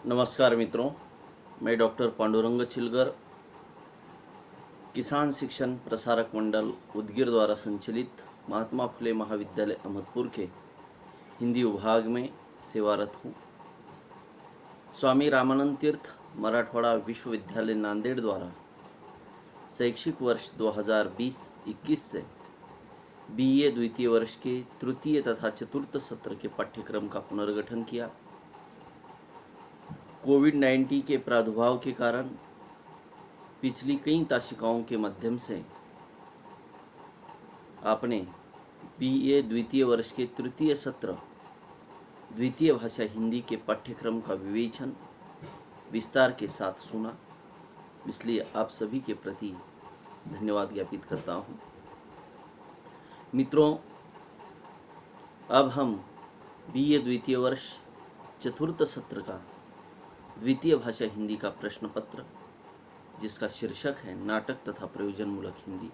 नमस्कार मित्रों, मैं डॉक्टर पांडुरंग चिलगर, किसान शिक्षण प्रसारक मंडल उदगीर द्वारा संचालित महात्मा फुले महाविद्यालय अहमदपुर के हिंदी विभाग में सेवारत हूँ। स्वामी रामानंद तीर्थ मराठवाड़ा विश्वविद्यालय नांदेड़ द्वारा शैक्षिक वर्ष 2020-21 से बीए द्वितीय वर्ष के तृतीय तथा चतुर्थ सत्र के पाठ्यक्रम का पुनर्गठन किया। कोविड-19 के प्रादुर्भाव के कारण पिछली कई ताशिकाओं के माध्यम से आपने बीए द्वितीय वर्ष के तृतीय सत्र द्वितीय भाषा हिंदी के पाठ्यक्रम का विवेचन विस्तार के साथ सुना, इसलिए आप सभी के प्रति धन्यवाद ज्ञापित करता हूँ। मित्रों, अब हम बीए द्वितीय वर्ष चतुर्थ सत्र का द्वितीय भाषा हिंदी का प्रश्न पत्र, जिसका शीर्षक है नाटक तथा प्रयोजनमूलक हिंदी,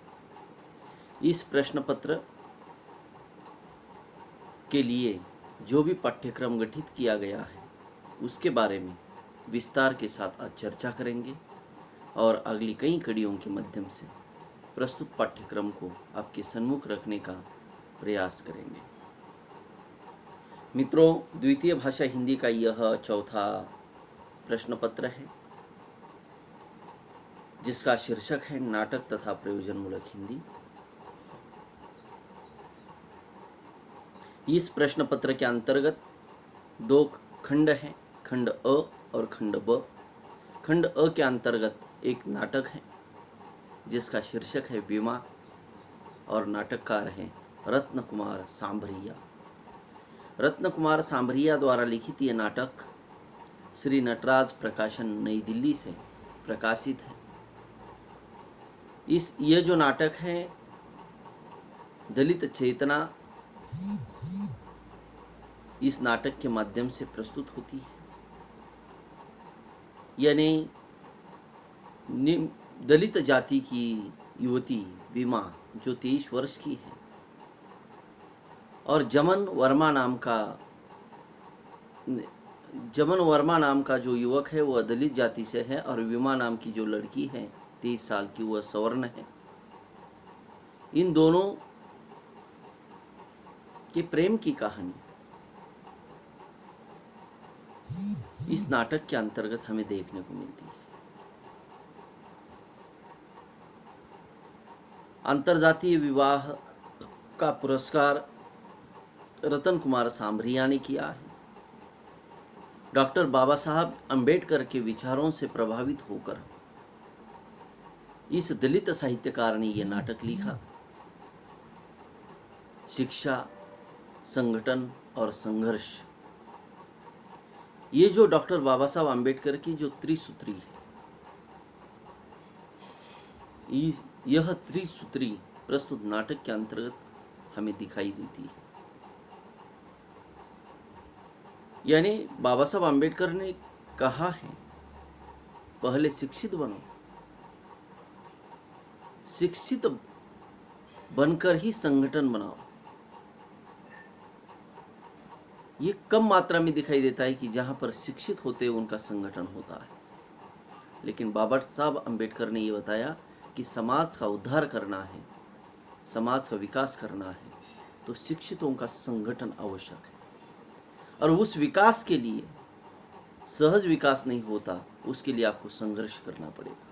इस प्रश्न पत्र के लिए जो भी पाठ्यक्रम गठित किया गया है उसके बारे में विस्तार के साथ आज चर्चा करेंगे और अगली कई कड़ियों के माध्यम से प्रस्तुत पाठ्यक्रम को आपके सन्मुख रखने का प्रयास करेंगे। मित्रों, द्वितीय भाषा हिंदी का यह चौथा प्रश्न पत्र है, जिसका शीर्षक है नाटक तथा प्रयोजनमूलक हिंदी। इस प्रश्न पत्र के अंतर्गत दो खंड हैं, खंड अ और खंड ब। खंड अ के अंतर्गत एक नाटक है जिसका शीर्षक है विमा और नाटककार हैं रत्न कुमार सांभरिया। रत्न कुमार सांभरिया द्वारा लिखित यह नाटक श्री नटराज प्रकाशन नई दिल्ली से प्रकाशित है। यह जो नाटक है दलित चेतना इस नाटक के माध्यम से प्रस्तुत होती है, यानी दलित जाति की युवती विमा जो 23 वर्ष की है और जमन वर्मा नाम का जो युवक है वह दलित जाति से है और विमा नाम की जो लड़की है 23 साल की वह सवर्ण है। इन दोनों के प्रेम की कहानी इस नाटक के अंतर्गत हमें देखने को मिलती है। अंतरजातीय विवाह का पुरस्कार रतन कुमार सांभरिया ने किया है। डॉक्टर बाबा साहब अंबेडकर के विचारों से प्रभावित होकर इस दलित साहित्यकार ने यह नाटक लिखा। शिक्षा, संगठन और संघर्ष, ये जो डॉक्टर बाबा साहब अंबेडकर की जो त्रिसूत्री है, यह त्रिसूत्री प्रस्तुत नाटक के अंतर्गत हमें दिखाई देती है। यानी बाबा साहब अंबेडकर ने कहा है, पहले शिक्षित बनो, शिक्षित बनकर ही संगठन बनाओ। ये कम मात्रा में दिखाई देता है कि जहां पर शिक्षित होते हैं उनका संगठन होता है, लेकिन बाबा साहब अंबेडकर ने ये बताया कि समाज का उद्धार करना है, समाज का विकास करना है तो शिक्षितों का संगठन आवश्यक है, और उस विकास के लिए सहज विकास नहीं होता, उसके लिए आपको संघर्ष करना पड़ेगा।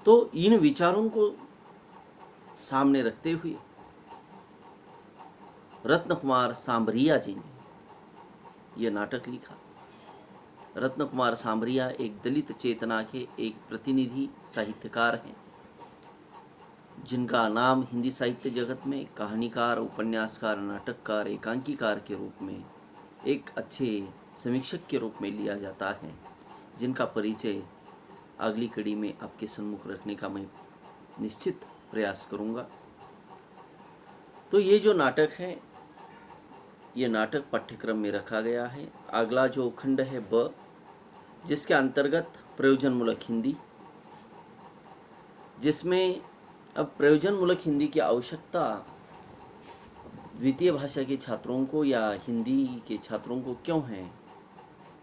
तो इन विचारों को सामने रखते हुए रत्न कुमार सांभरिया जी ने यह नाटक लिखा। रत्न कुमार सांभरिया एक दलित चेतना के एक प्रतिनिधि साहित्यकार हैं, जिनका नाम हिंदी साहित्य जगत में कहानीकार, उपन्यासकार, नाटककार, एकांकीकार के रूप में, एक अच्छे समीक्षक के रूप में लिया जाता है, जिनका परिचय अगली कड़ी में आपके सम्मुख रखने का मैं निश्चित प्रयास करूंगा। तो ये जो नाटक है, ये नाटक पाठ्यक्रम में रखा गया है। अगला जो खंड है ब, जिसके अंतर्गत प्रयोजनमूलक हिंदी, जिसमें अब प्रयोजनमूलक हिंदी की आवश्यकता द्वितीय भाषा के छात्रों को या हिंदी के छात्रों को क्यों है,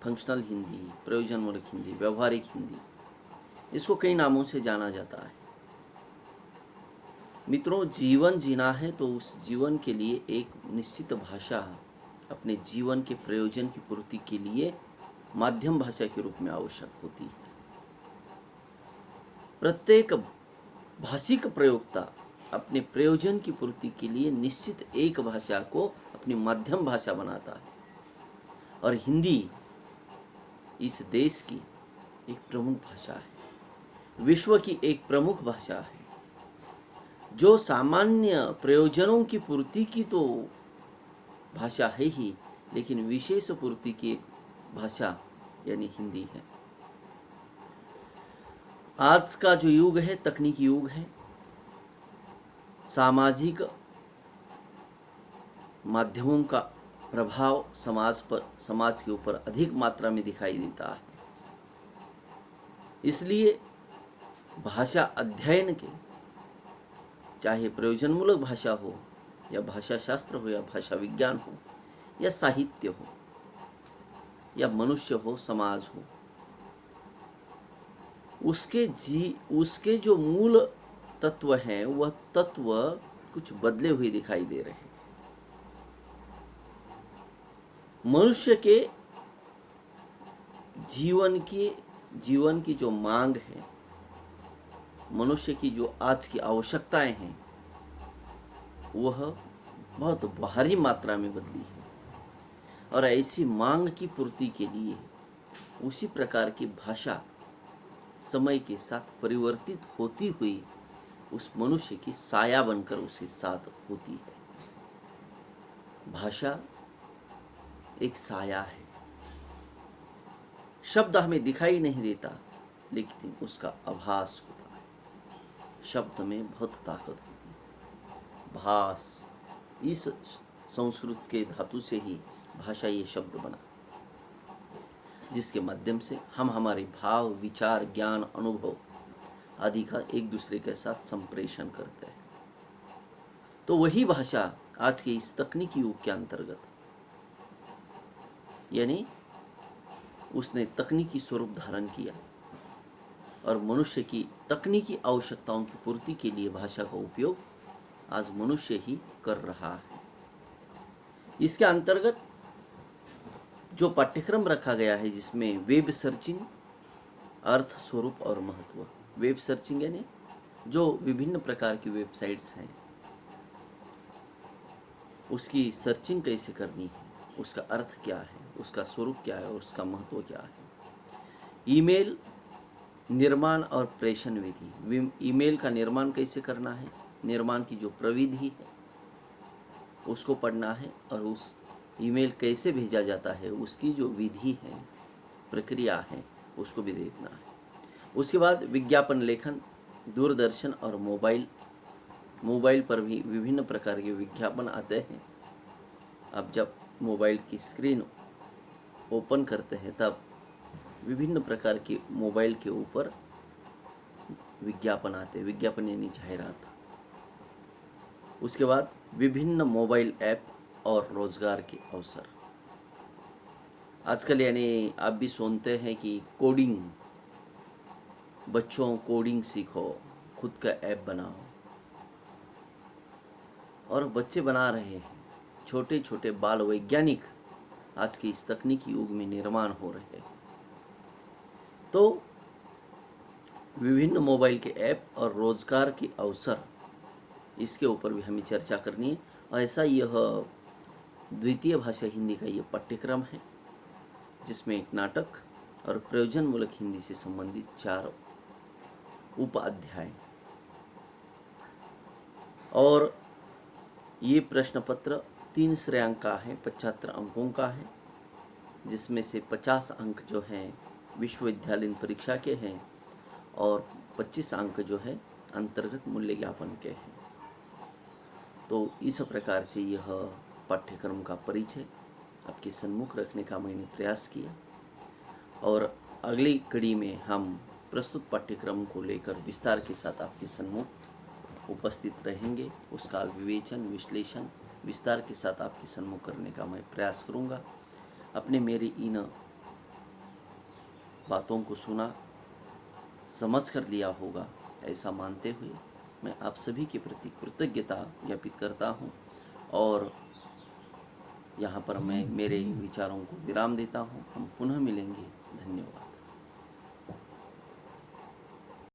फंक्शनल हिंदी, प्रयोजनमूलक हिंदी, व्यवहारिक हिंदी, इसको कई नामों से जाना जाता है। मित्रों, जीवन जीना है तो उस जीवन के लिए एक निश्चित भाषा अपने जीवन के प्रयोजन की पूर्ति के लिए माध्यम भाषा के रूप में आवश्यक होती है। प्रत्येक भाषिक प्रयोक्ता अपने प्रयोजन की पूर्ति के लिए निश्चित एक भाषा को अपनी माध्यम भाषा बनाता है, और हिंदी इस देश की एक प्रमुख भाषा है, विश्व की एक प्रमुख भाषा है, जो सामान्य प्रयोजनों की पूर्ति की तो भाषा है ही, लेकिन विशेष पूर्ति की एक भाषा यानी हिंदी है। आज का जो युग है तकनीकी युग है, सामाजिक माध्यमों का प्रभाव समाज के ऊपर अधिक मात्रा में दिखाई देता है। इसलिए भाषा अध्ययन के, चाहे प्रयोजनमूलक भाषा हो या भाषा शास्त्र हो या भाषा विज्ञान हो या साहित्य हो या मनुष्य हो, समाज हो, उसके जो मूल तत्व हैं वह तत्व कुछ बदले हुए दिखाई दे रहे हैं। मनुष्य के जीवन की जो मांग है, मनुष्य की जो आज की आवश्यकताएं हैं, वह बहुत भारी मात्रा में बदली है, और ऐसी मांग की पूर्ति के लिए उसी प्रकार की भाषा समय के साथ परिवर्तित होती हुई उस मनुष्य की साया बनकर उसके साथ होती है। भाषा एक साया है। शब्द हमें दिखाई नहीं देता, लेकिन उसका आभास होता है। शब्द में बहुत ताकत होती है। भास, इस संस्कृत के धातु से ही भाषा ये शब्द बना, जिसके माध्यम से हम हमारे भाव, विचार, ज्ञान, अनुभव आदि का एक दूसरे के साथ संप्रेषण करते हैं। तो वही भाषा आज के इस तकनीकी युग के अंतर्गत, यानी उसने तकनीकी स्वरूप धारण किया और मनुष्य की तकनीकी आवश्यकताओं की पूर्ति के लिए भाषा का उपयोग आज मनुष्य ही कर रहा है। इसके अंतर्गत जो पाठ्यक्रम रखा गया है, जिसमें वेब सर्चिंग, अर्थ, स्वरूप और महत्व। वेब सर्चिंग यानी जो विभिन्न प्रकार की वेबसाइट्स हैं, उसकी सर्चिंग कैसे करनी है, उसका अर्थ क्या है, उसका स्वरूप क्या है और उसका महत्व क्या है। ईमेल निर्माण और प्रेषण विधि। ईमेल का निर्माण कैसे करना है, निर्माण की जो प्रविधि है उसको पढ़ना है, और उस ईमेल कैसे भेजा जाता है उसकी जो विधि है, प्रक्रिया है, उसको भी देखना है। उसके बाद विज्ञापन लेखन, दूरदर्शन और मोबाइल पर भी विभिन्न प्रकार के विज्ञापन आते हैं। अब जब मोबाइल की स्क्रीन ओपन करते हैं तब विभिन्न प्रकार के मोबाइल के ऊपर विज्ञापन आते हैं। विज्ञापन यानी जाहिरात। उसके बाद विभिन्न मोबाइल ऐप और रोजगार के अवसर। आजकल यानी आप भी सुनते हैं कि कोडिंग, बच्चों कोडिंग सीखो, खुद का ऐप बनाओ, और बच्चे बना रहे हैं। छोटे छोटे बाल वैज्ञानिक आज के इस तकनीकी युग में निर्माण हो रहे हैं। तो विभिन्न मोबाइल के ऐप और रोजगार के अवसर, इसके ऊपर भी हमें चर्चा करनी है। और ऐसा यह द्वितीय भाषा हिंदी का यह पाठ्यक्रम है, जिसमें एक नाटक और प्रयोजनमूलक हिंदी से संबंधित 4 उप अध्याय, और ये प्रश्न पत्र 3 श्रेयांक का है, 75 अंकों का है, जिसमें से 50 अंक जो हैं विश्वविद्यालयीन परीक्षा के हैं और 25 अंक जो है अंतर्गत मूल्य ज्ञापन के हैं। तो इस प्रकार से यह पाठ्यक्रम का परिचय आपके सम्मुख रखने का मैंने प्रयास किया, और अगली कड़ी में हम प्रस्तुत पाठ्यक्रम को लेकर विस्तार के साथ आपके सम्मुख उपस्थित रहेंगे। उसका विवेचन, विश्लेषण विस्तार के साथ आपके सम्मुख करने का मैं प्रयास करूंगा। अपने मेरे इन बातों को सुना, समझ कर लिया होगा, ऐसा मानते हुए मैं आप सभी के प्रति कृतज्ञता ज्ञापित करता हूँ और यहाँ पर मैं मेरे विचारों को विराम देता हूँ। हम पुनः मिलेंगे। धन्यवाद।